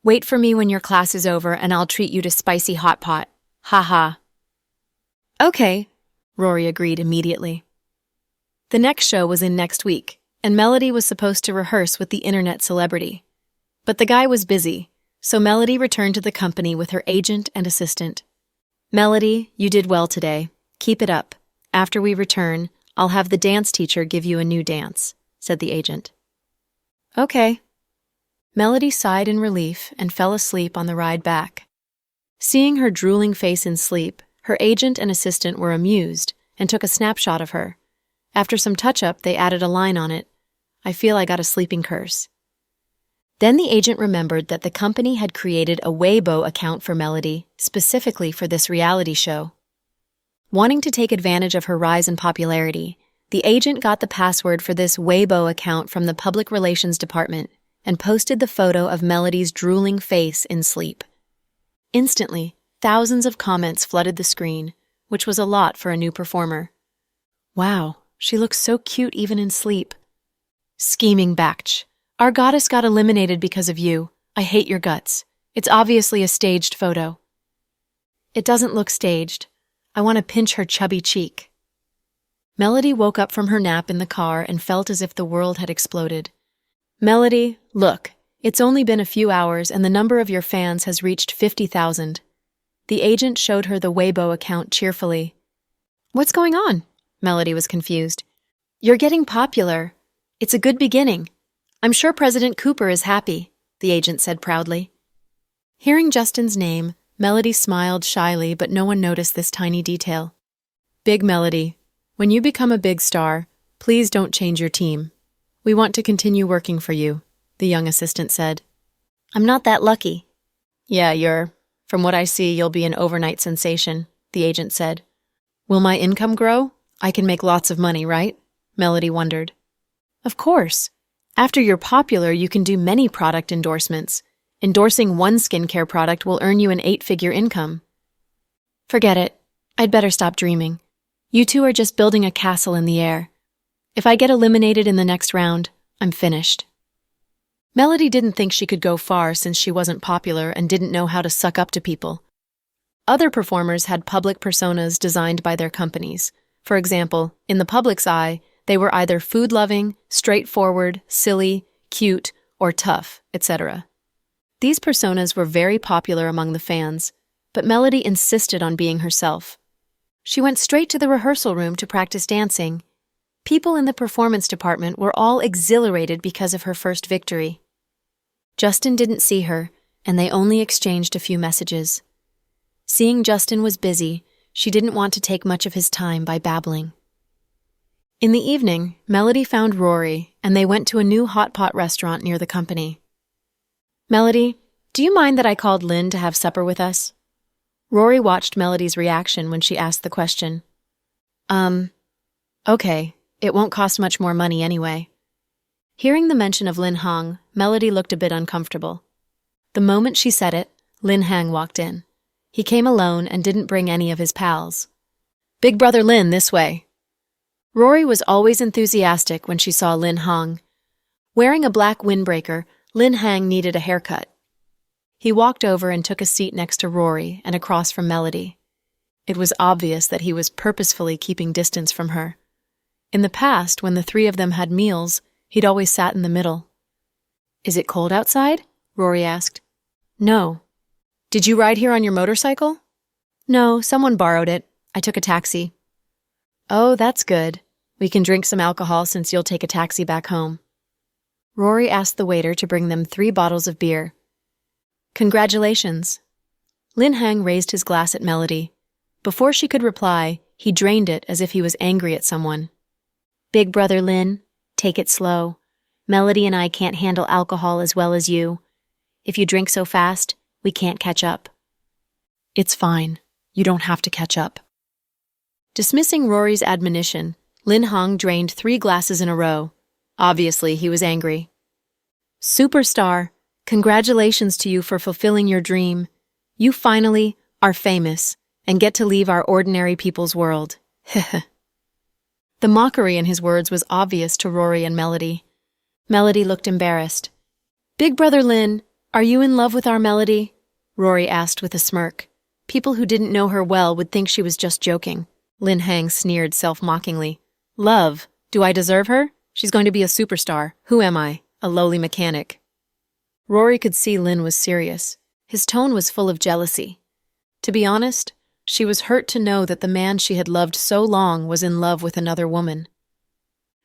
Wait for me when your class is over and I'll treat you to spicy hot pot. Ha. Okay, Rory agreed immediately. The next show was in next week, and Melody was supposed to rehearse with the internet celebrity. But the guy was busy, so Melody returned to the company with her agent and assistant. Melody, you did well today. Keep it up. After we return, I'll have the dance teacher give you a new dance, said the agent. Okay. Melody sighed in relief and fell asleep on the ride back. Seeing her drooling face in sleep, her agent and assistant were amused and took a snapshot of her. After some touch-up, they added a line on it. I feel I got a sleeping curse. Then the agent remembered that the company had created a Weibo account for Melody, specifically for this reality show. Wanting to take advantage of her rise in popularity, the agent got the password for this Weibo account from the Public Relations Department and posted the photo of Melody's drooling face in sleep. Instantly, thousands of comments flooded the screen, which was a lot for a new performer. Wow, she looks so cute even in sleep. Scheming Bakch. Our goddess got eliminated because of you. I hate your guts. It's obviously a staged photo. It doesn't look staged. I want to pinch her chubby cheek. Melody woke up from her nap in the car and felt as if the world had exploded. Melody, look, it's only been a few hours and the number of your fans has reached 50,000. The agent showed her the Weibo account cheerfully. What's going on? Melody was confused. You're getting popular. It's a good beginning. I'm sure President Cooper is happy, the agent said proudly. Hearing Justin's name, Melody smiled shyly, but no one noticed this tiny detail. Big Melody, when you become a big star, please don't change your team. We want to continue working for you, the young assistant said. I'm not that lucky. Yeah, from what I see, you'll be an overnight sensation, the agent said. Will my income grow? I can make lots of money, right? Melody wondered. Of course. After you're popular, you can do many product endorsements. Endorsing one skincare product will earn you an 8-figure income. Forget it. I'd better stop dreaming. You two are just building a castle in the air. If I get eliminated in the next round, I'm finished. Melody didn't think she could go far since she wasn't popular and didn't know how to suck up to people. Other performers had public personas designed by their companies. For example, in the public's eye, they were either food-loving, straightforward, silly, cute, or tough, etc. These personas were very popular among the fans, but Melody insisted on being herself. She went straight to the rehearsal room to practice dancing. People in the performance department were all exhilarated because of her first victory. Justin didn't see her, and they only exchanged a few messages. Seeing Justin was busy, she didn't want to take much of his time by babbling. In the evening, Melody found Rory, and they went to a new hot pot restaurant near the company. "Melody, do you mind that I called Lynn to have supper with us?" Rory watched Melody's reaction when she asked the question. Okay, it won't cost much more money anyway." Hearing the mention of Lin Hong, Melody looked a bit uncomfortable. The moment she said it, Lin Hang walked in. He came alone and didn't bring any of his pals. "Big brother Lin, this way." Rory was always enthusiastic when she saw Lin Hong. Wearing a black windbreaker, Lin Hang needed a haircut. He walked over and took a seat next to Rory and across from Melody. It was obvious that he was purposefully keeping distance from her. In the past, when the three of them had meals, he'd always sat in the middle. "Is it cold outside?" Rory asked. "No." "Did you ride here on your motorcycle?" "No, someone borrowed it. I took a taxi." "Oh, that's good. We can drink some alcohol since you'll take a taxi back home." Rory asked the waiter to bring them 3 bottles of beer. "Congratulations." Lin Hang raised his glass at Melody. Before she could reply, he drained it as if he was angry at someone. "Big brother Lin, take it slow. Melody and I can't handle alcohol as well as you. If you drink so fast, we can't catch up." "It's fine. You don't have to catch up." Dismissing Rory's admonition, Lin Hong drained 3 glasses in a row. Obviously, he was angry. "Superstar, congratulations to you for fulfilling your dream. You finally are famous and get to leave our ordinary people's world." The mockery in his words was obvious to Rory and Melody. Melody looked embarrassed. "Big brother Lin, are you in love with our Melody?" Rory asked with a smirk. People who didn't know her well would think she was just joking. Lin Hang sneered self-mockingly. "Love? Do I deserve her? She's going to be a superstar. Who am I? A lowly mechanic." Rory could see Lin was serious. His tone was full of jealousy. To be honest, she was hurt to know that the man she had loved so long was in love with another woman.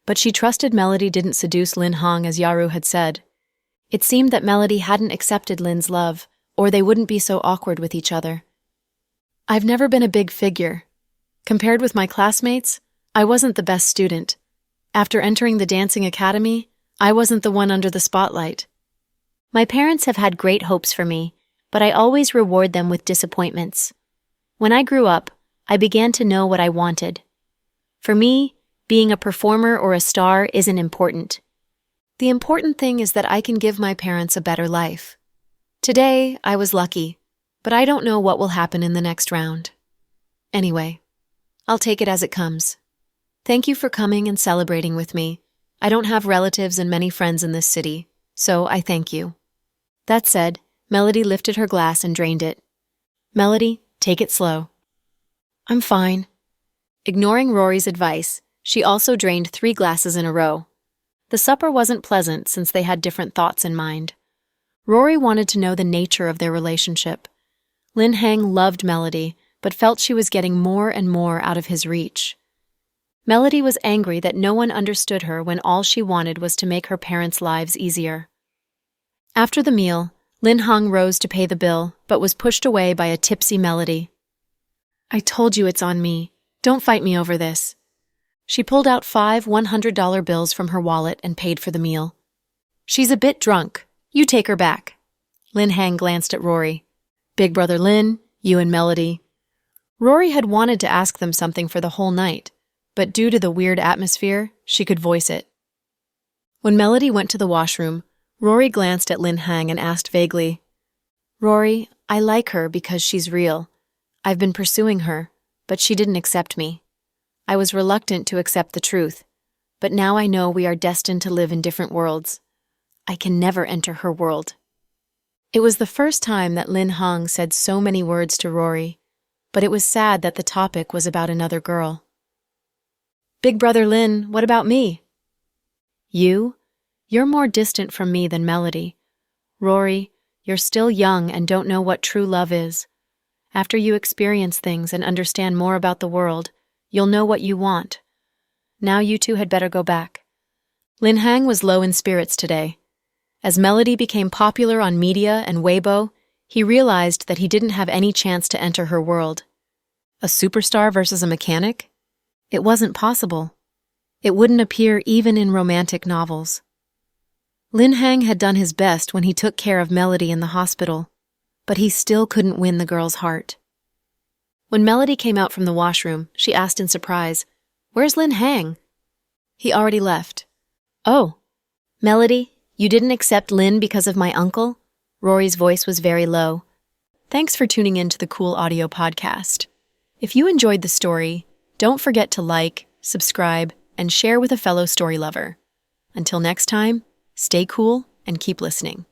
But she trusted Melody didn't seduce Lin Hong as Yaru had said. It seemed that Melody hadn't accepted Lin's love, or they wouldn't be so awkward with each other. "I've never been a big figure. Compared with my classmates, I wasn't the best student. After entering the dancing academy, I wasn't the one under the spotlight. My parents have had great hopes for me, but I always reward them with disappointments. When I grew up, I began to know what I wanted. For me, being a performer or a star isn't important. The important thing is that I can give my parents a better life. Today, I was lucky, but I don't know what will happen in the next round. Anyway, I'll take it as it comes. Thank you for coming and celebrating with me. I don't have relatives and many friends in this city, so I thank you." That said, Melody lifted her glass and drained it. "Melody, take it slow." "I'm fine." Ignoring Rory's advice, she also drained 3 glasses in a row. The supper wasn't pleasant since they had different thoughts in mind. Rory wanted to know the nature of their relationship. Lin Hang loved Melody, but felt she was getting more and more out of his reach. Melody was angry that no one understood her when all she wanted was to make her parents' lives easier. After the meal, Lin Hong rose to pay the bill, but was pushed away by a tipsy Melody. "I told you it's on me. Don't fight me over this." She pulled out 5 $100 bills from her wallet and paid for the meal. "She's a bit drunk. You take her back." Lin Hang glanced at Rory. "Big brother Lin, you and Melody." Rory had wanted to ask them something for the whole night, but due to the weird atmosphere, she could voice it. When Melody went to the washroom, Rory glanced at Lin Hang and asked vaguely, "Rory, I like her because she's real. I've been pursuing her, but she didn't accept me. I was reluctant to accept the truth, but now I know we are destined to live in different worlds. I can never enter her world." It was the first time that Lin Hong said so many words to Rory, but it was sad that the topic was about another girl. "Big brother Lin, what about me?" You're more distant from me than Melody. Rory, you're still young and don't know what true love is. After you experience things and understand more about the world, you'll know what you want. Now you two had better go back. Lin Hang was low in spirits today. As Melody became popular on media and Weibo, he realized that he didn't have any chance to enter her world. A superstar versus a mechanic? It wasn't possible. It wouldn't appear even in romantic novels. Lin Hang had done his best when he took care of Melody in the hospital, but he still couldn't win the girl's heart. When Melody came out from the washroom, she asked in surprise, "Where's Lin Hang?" "He already left." "Oh, Melody, you didn't accept Lin because of my uncle?" Rory's voice was very low. Thanks for tuning in to the Cool Audio Podcast. If you enjoyed the story, don't forget to like, subscribe, and share with a fellow story lover. Until next time, stay cool and keep listening.